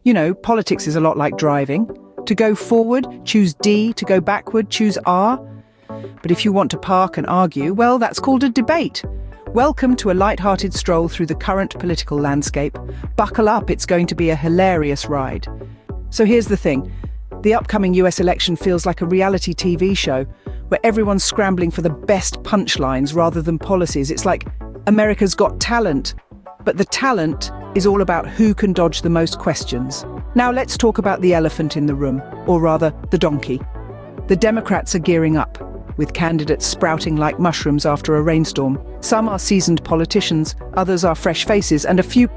You know, politics is a lot like driving. To go forward, choose D. To go backward, choose R. But if you want to park and argue, well, that's called a debate. Welcome to a light-hearted stroll through the current political landscape. Buckle up, it's going to be a hilarious ride. So here's the thing. The upcoming US election feels like a reality TV show where everyone's scrambling for the best punchlines rather than policies. It's like America's Got Talent, but the talent is all about who can dodge the most questions. Now let's talk about the elephant in the room, or rather, the donkey. The Democrats are gearing up, with candidates sprouting like mushrooms after a rainstorm. Some are seasoned politicians, others are fresh faces, and a few,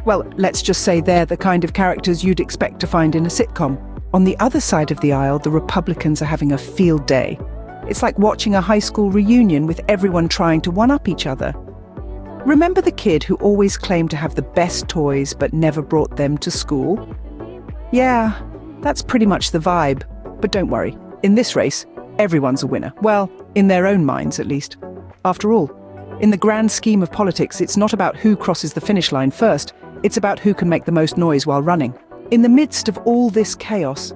well, let's just say they're the kind of characters you'd expect to find in a sitcom. On the other side of the aisle, the Republicans are having a field day. It's like watching a high school reunion with everyone trying to one-up each other. Remember the kid who always claimed to have the best toys but never brought them to school? Yeah, that's pretty much the vibe. But don't worry, in this race, everyone's a winner. Well, in their own minds, at least. After all, in the grand scheme of politics, it's not about who crosses the finish line first, it's about who can make the most noise while running. In the midst of all this chaos,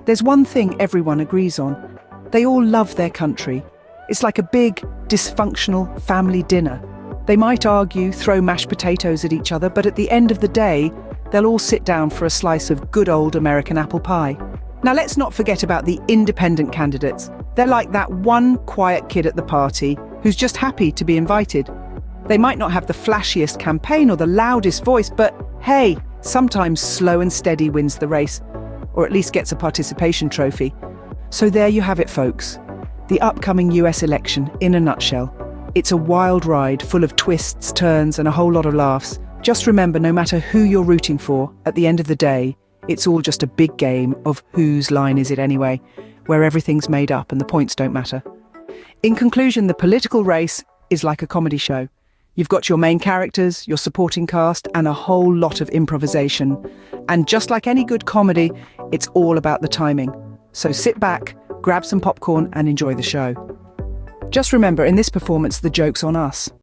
there's one thing everyone agrees on. They all love their country. It's like a big, dysfunctional family dinner. They might argue, throw mashed potatoes at each other, but at the end of the day, they'll all sit down for a slice of good old American apple pie. Now let's not forget about the independent candidates. They're like that one quiet kid at the party who's just happy to be invited. They might not have the flashiest campaign or the loudest voice, but hey, sometimes slow and steady wins the race, or at least gets a participation trophy. So there you have it, folks. The upcoming US election in a nutshell. It's a wild ride full of twists, turns, and a whole lot of laughs. Just remember, no matter who you're rooting for, at the end of the day, it's all just a big game of whose line is it anyway, where everything's made up and the points don't matter. In conclusion, the political race is like a comedy show. You've got your main characters, your supporting cast, and a whole lot of improvisation. And just like any good comedy, it's all about the timing. So sit back, grab some popcorn, and enjoy the show. Just remember, in this performance, the joke's on us.